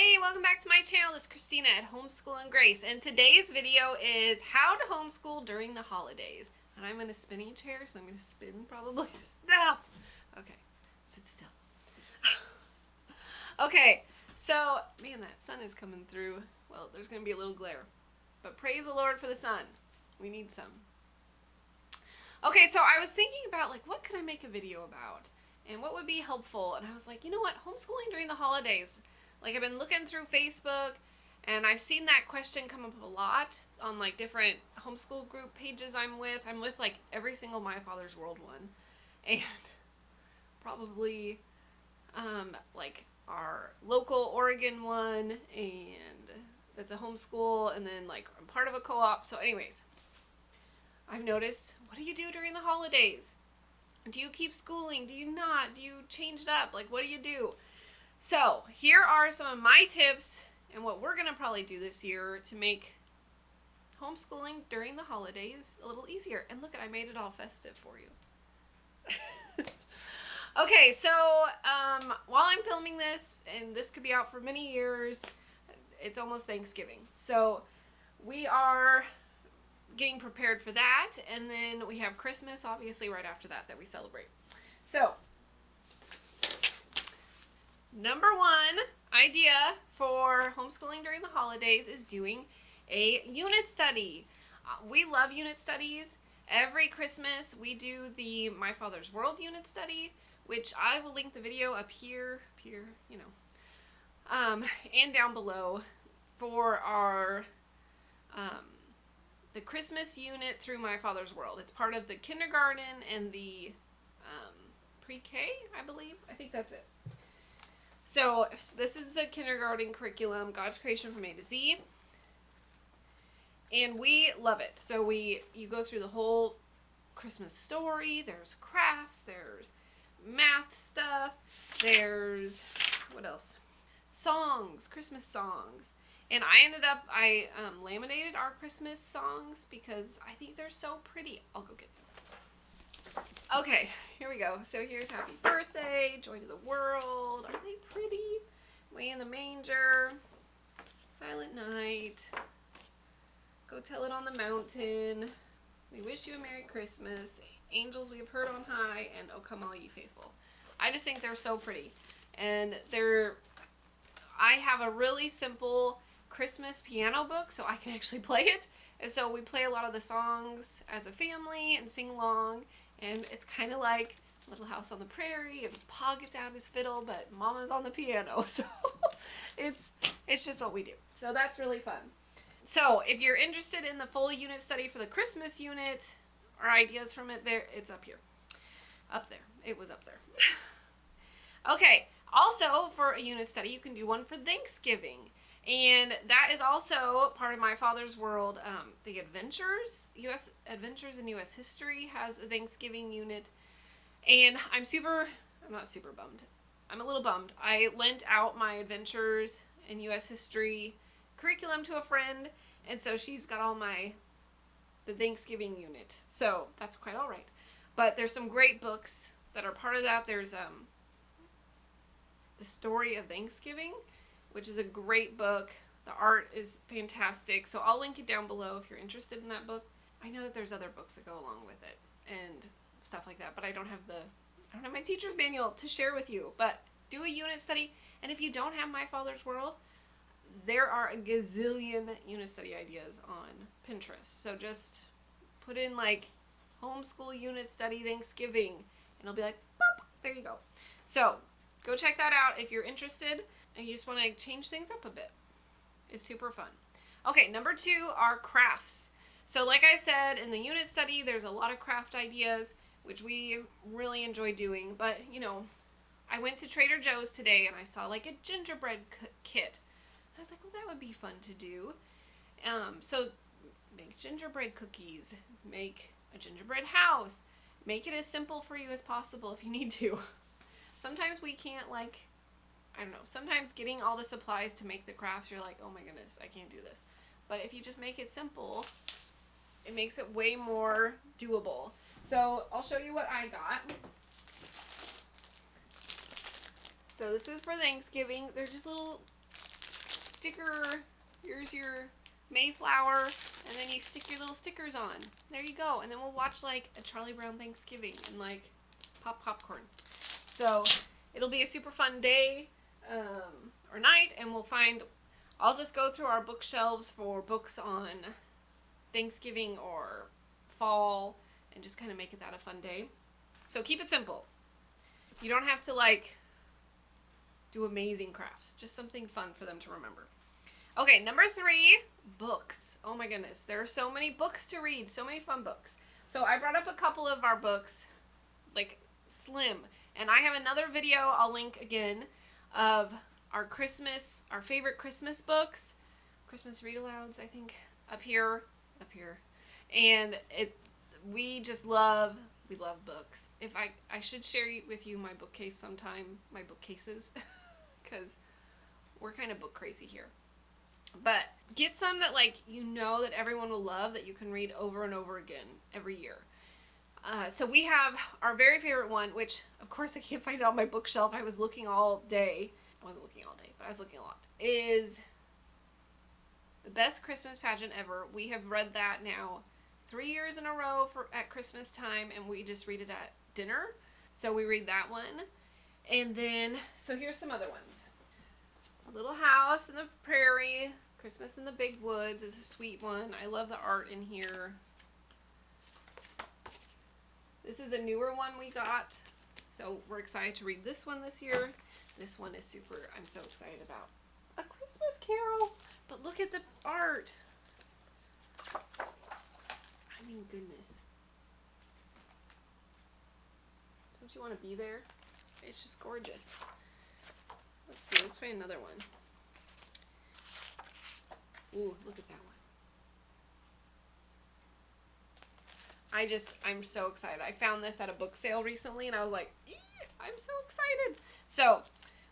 Hey, welcome back to my channel. This is Christina at Homeschool and Grace, and today's video is how to homeschool during the holidays. And I'm in a spinning chair, so I'm going to spin probably. Stop! Okay, sit still. Okay, so, man, that sun is coming through. Well, there's going to be a little glare. But praise the Lord for the sun. We need some. Okay, so I was thinking about, what could I make a video about? And what would be helpful? And I was like, you know what? Homeschooling during the holidays. I've been looking through Facebook, and I've seen that question come up a lot on, different homeschool group pages I'm with. I'm with, every single My Father's World one. And probably, our local Oregon one, and that's a homeschool, and then, I'm part of a co-op. So anyways, I've noticed, what do you do during the holidays? Do you keep schooling? Do you not? Do you change it up? What do you do? So, here are some of my tips and what we're going to probably do this year to make homeschooling during the holidays a little easier. And look, I made it all festive for you. Okay, so while I'm filming this, and this could be out for many years, it's almost Thanksgiving. So, we are getting prepared for that, and then we have Christmas, obviously, right after that we celebrate. So, number one idea for homeschooling during the holidays is doing a unit study. We love unit studies. Every Christmas we do the My Father's World unit study, which I will link the video up here, and down below for our the Christmas unit through My Father's World. It's part of the kindergarten and the pre-K, I believe. I think that's it. So this is the kindergarten curriculum, God's creation from A to Z. And we love it. So you go through the whole Christmas story. There's crafts, there's math stuff, there's, what else? Songs, Christmas songs. And I laminated our Christmas songs because I think they're so pretty. I'll go get them. Okay, here we go. So here's Happy Birthday, Joy to the World. Are they pretty? Way in the Manger, Silent Night, Go Tell It on the Mountain, We Wish You a Merry Christmas, Angels We Have Heard on High, and Oh Come All Ye Faithful. I just think they're so pretty. And I have a really simple Christmas piano book, so I can actually play it. And so we play a lot of the songs as a family and sing along. And it's kind of like Little House on the Prairie, and Pa gets out his fiddle, but Mama's on the piano. So it's just what we do. So that's really fun. So if you're interested in the full unit study for the Christmas unit, or ideas from it, it's up here. Up there. It was up there. Okay. Also, for a unit study, you can do one for Thanksgiving. And that is also part of My Father's World. The Adventures in U.S. History has a Thanksgiving unit. And I'm not super bummed. I'm a little bummed. I lent out my Adventures in U.S. History curriculum to a friend. And so she's got the Thanksgiving unit. So that's quite all right. But there's some great books that are part of that. There's The Story of Thanksgiving, which is a great book. The art is fantastic. So I'll link it down below if you're interested in that book. I know that there's other books that go along with it and stuff like that, but I don't have my teacher's manual to share with you. But do a unit study, and if you don't have My Father's World, there are a gazillion unit study ideas on Pinterest. So just put in homeschool unit study Thanksgiving, and it'll be boop, there you go. So go check that out if you're interested and you just want to change things up a bit. It's super fun. Okay, number 2 are crafts. So like I said, in the unit study, there's a lot of craft ideas, which we really enjoy doing. But, I went to Trader Joe's today and I saw a gingerbread kit. I was like, well, that would be fun to do. So make gingerbread cookies, make a gingerbread house, make it as simple for you as possible if you need to. Sometimes we can't I don't know, sometimes getting all the supplies to make the crafts, you're like, oh my goodness, I can't do this. But if you just make it simple, it makes it way more doable. So I'll show you what I got. So this is for Thanksgiving. They're just little sticker. Here's your Mayflower, and then you stick your little stickers on. There you go. And then we'll watch like a Charlie Brown Thanksgiving and like pop popcorn. So it'll be a super fun day or night, and I'll just go through our bookshelves for books on Thanksgiving or fall and just kind of make it that a fun day. So keep it simple. You don't have to like do amazing crafts. Just something fun for them to remember. Okay, number 3, books. Oh my goodness, there are so many books to read, so many fun books. So I brought up a couple of our books, like slim, and I have another video I'll link again of our favorite Christmas books, Christmas read-alouds, I think, up here, and we love books. If I should share with you my bookcase sometime, my bookcases, because we're kind of book crazy here. But get some that like that everyone will love, that you can read over and over again every year. So we have our very favorite one, which of course I can't find it on my bookshelf. I was looking all day. I wasn't looking all day, but I was looking a lot. Is The Best Christmas Pageant Ever. We have read that now 3 years in a row at Christmas time, and we just read it at dinner. So we read that one. And then, so here's some other ones. Little House in the Prairie, Christmas in the Big Woods is a sweet one. I love the art in here. This is a newer one we got, so we're excited to read this one this year. This one is super, I'm so excited about. A Christmas Carol, but look at the art. I mean, goodness. Don't you want to be there? It's just gorgeous. Let's see, let's find another one. Ooh, look at that one. I'm so excited. I found this at a book sale recently, and I was like, I'm so excited. So,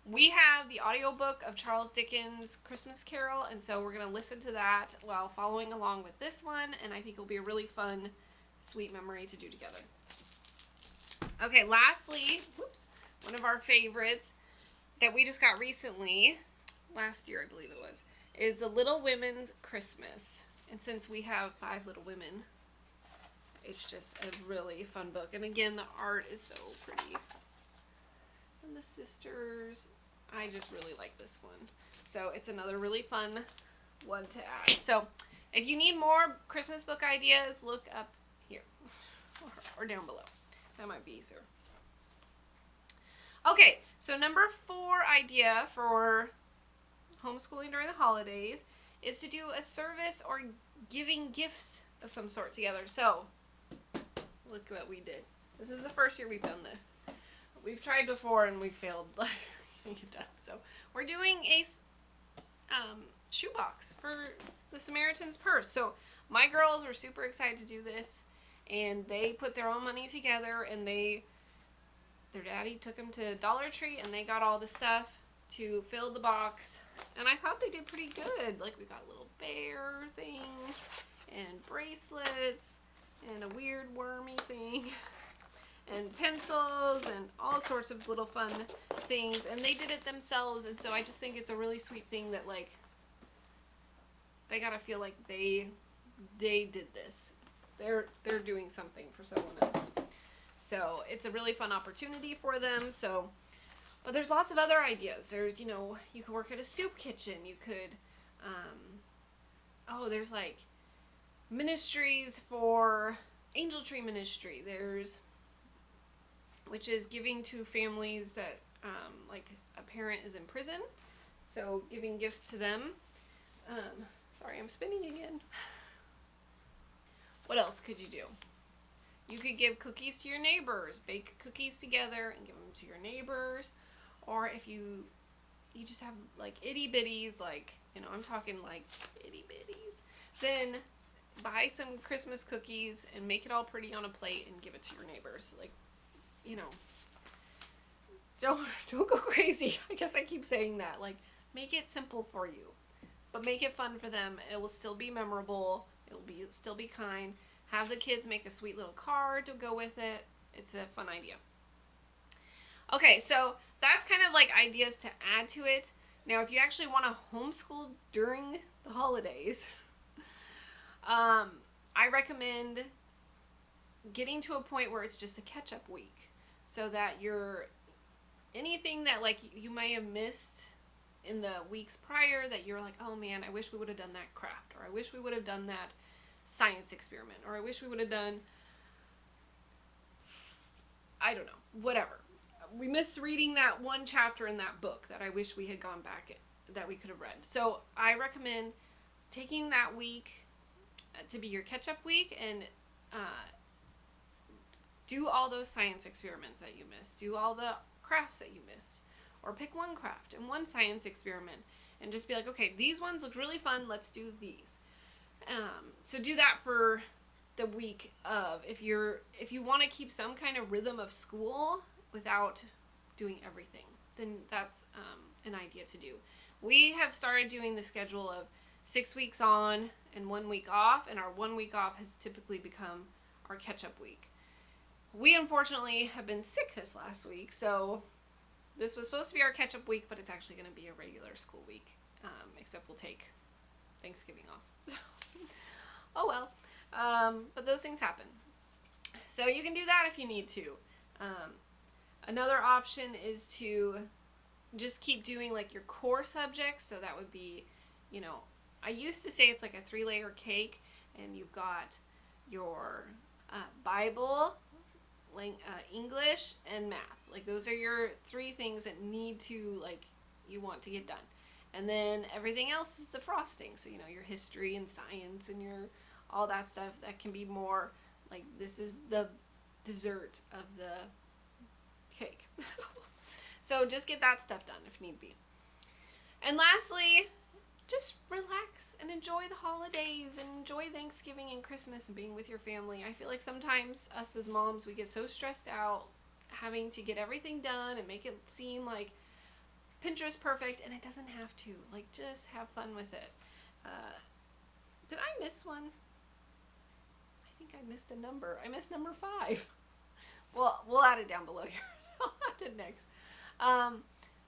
we have the audiobook of Charles Dickens' Christmas Carol, and so we're going to listen to that while following along with this one, and I think it'll be a really fun, sweet memory to do together. Okay, lastly, one of our favorites that we just got recently, last year I believe it was, is The Little Women's Christmas. And since we have 5 little women, it's just a really fun book. And again, the art is so pretty. And the sisters, I just really like this one. So it's another really fun one to add. So if you need more Christmas book ideas, look up here or down below. That might be easier. Okay, so number 4 idea for homeschooling during the holidays is to do a service or giving gifts of some sort together. So, look what we did. This is the first year we've done this. We've tried before and we failed. So, we're doing a shoebox for the Samaritan's Purse. So, my girls were super excited to do this, and they put their own money together, and their daddy took them to Dollar Tree, and they got all the stuff to fill the box, and I thought they did pretty good. Like, we got a little bear thing, and bracelets, and a weird wormy thing, and pencils, and all sorts of little fun things, and they did it themselves, and so I just think it's a really sweet thing that, like, they gotta feel like they did this. They're doing something for someone else. So it's a really fun opportunity for them. So, but there's lots of other ideas. There's, you could work at a soup kitchen. You could, there's like ministries for Angel Tree Ministry. Which is giving to families that, like a parent is in prison. So giving gifts to them. Sorry, I'm spinning again. What else could you do? You could give cookies to your neighbors. Bake cookies together and give them to your neighbors. Or if you just have like itty bitties, like, I'm talking like itty bitties, then buy some Christmas cookies and make it all pretty on a plate and give it to your neighbors. Like, don't go crazy. I guess I keep saying that. Like, make it simple for you, but make it fun for them. It will still be memorable. It will still be kind. Have the kids make a sweet little card to go with it. It's a fun idea. Okay, so that's kind of like ideas to add to it. Now, if you actually want to homeschool during the holidays, I recommend getting to a point where it's just a catch-up week, so that you're anything that like you may have missed in the weeks prior, that you're like, oh man, I wish we would have done that craft, or I wish we would have done that science experiment, or I wish we would have done, I don't know, whatever. We missed reading that one chapter in that book that I wish we had gone back, that we could have read. So I recommend taking that week to be your catch-up week, and do all those science experiments that you missed. Do all the crafts that you missed. Or pick one craft and one science experiment and just be like, okay, these ones look really fun, let's do these. So do that for the week of, if you want to keep some kind of rhythm of school without doing everything, then that's an idea to do. We have started doing the schedule of 6 weeks on and 1 week off, and our 1 week off has typically become our catch-up week. We unfortunately have been sick this last week, so this was supposed to be our catch-up week, but it's actually going to be a regular school week, except we'll take Thanksgiving off. Oh well, but those things happen. So you can do that if you need to. Another option is to just keep doing like your core subjects. So that would be, I used to say it's like a 3-layer cake, and you've got your Bible, English, and math. Like those are your 3 things that need to, like, you want to get done. And then everything else is the frosting. So, your history and science and your all that stuff, that can be more like, this is the dessert of the cake. So just get that stuff done if need be. And lastly, just relax and enjoy the holidays and enjoy Thanksgiving and Christmas and being with your family. I feel like sometimes us as moms, we get so stressed out having to get everything done and make it seem like Pinterest perfect, and it doesn't have to. Like, just have fun with it. Did I miss one? I think I missed a number. I missed number 5. Well, we'll add it down below here. I'll add it next.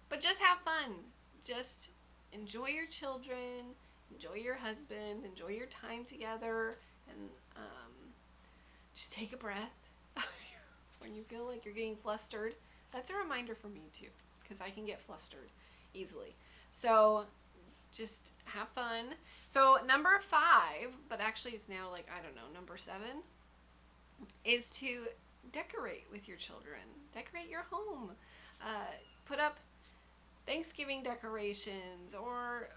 But just have fun. Just enjoy your children, enjoy your husband, enjoy your time together, and just take a breath when you feel like you're getting flustered. That's a reminder for me too, because I can get flustered easily. So just have fun. So number 5, but actually it's now like, I don't know, number 7, is to decorate with your children. Decorate your home. Put up Thanksgiving decorations, or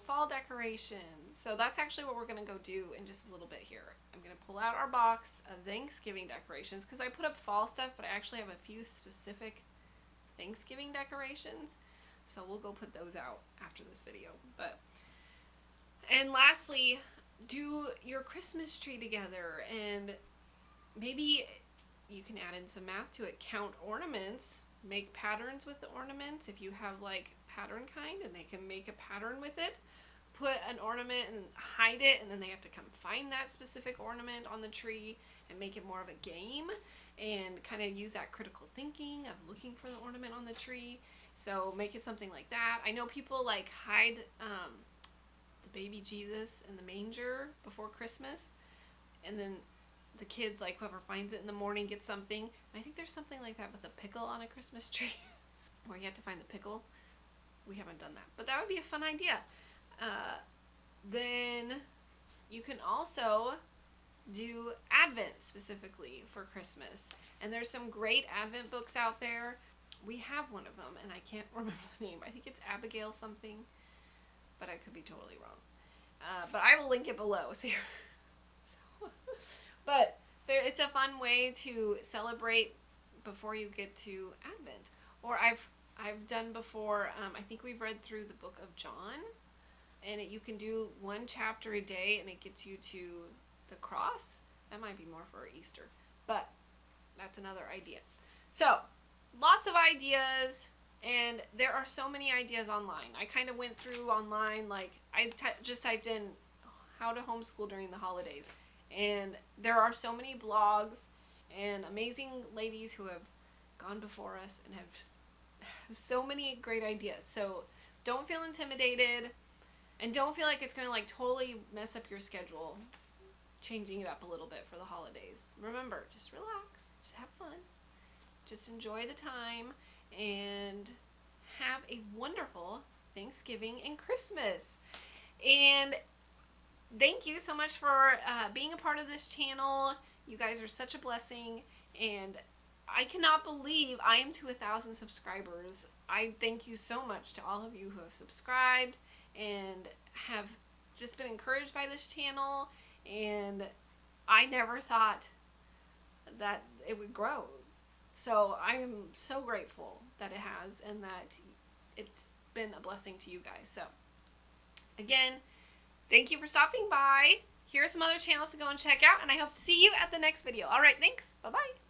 fall decorations. So that's actually what we're going to go do in just a little bit here. I'm going to pull out our box of Thanksgiving decorations, because I put up fall stuff, but I actually have a few specific Thanksgiving decorations. So we'll go put those out after this video. And lastly, do your Christmas tree together, and maybe you can add in some math to it. Count ornaments. Make patterns with the ornaments. If you have like pattern kind, and they can make a pattern with it, put an ornament and hide it, and then they have to come find that specific ornament on the tree and make it more of a game, and kind of use that critical thinking of looking for the ornament on the tree. So make it something like that. I know people like hide the baby Jesus in the manger before Christmas, and then the kids, like whoever finds it in the morning, gets something. And I think there's something like that with a pickle on a Christmas tree, where you have to find the pickle. We haven't done that, but that would be a fun idea. Then you can also do Advent specifically for Christmas, and there's some great Advent books out there. We have one of them, and I can't remember the name. I think it's Abigail something, but I could be totally wrong. But I will link it below. But it's a fun way to celebrate before you get to Advent. Or I've done before, I think we've read through the book of John, and you can do 1 chapter a day, and it gets you to the cross. That might be more for Easter, but that's another idea. So lots of ideas, and there are so many ideas online. I kind of went through online, like I just typed in how to homeschool during the holidays. And there are so many blogs and amazing ladies who have gone before us and have so many great ideas. So don't feel intimidated, and don't feel like it's going to like totally mess up your schedule, changing it up a little bit for the holidays. Remember, just relax, just have fun, just enjoy the time, and have a wonderful Thanksgiving and Christmas. And thank you so much for being a part of this channel. You guys are such a blessing, and I cannot believe I am to 1,000 subscribers. I thank you so much to all of you who have subscribed and have just been encouraged by this channel, and I never thought that it would grow. So I am so grateful that it has, and that it's been a blessing to you guys. So again, thank you for stopping by. Here are some other channels to go and check out, and I hope to see you at the next video. All right, thanks. Bye-bye.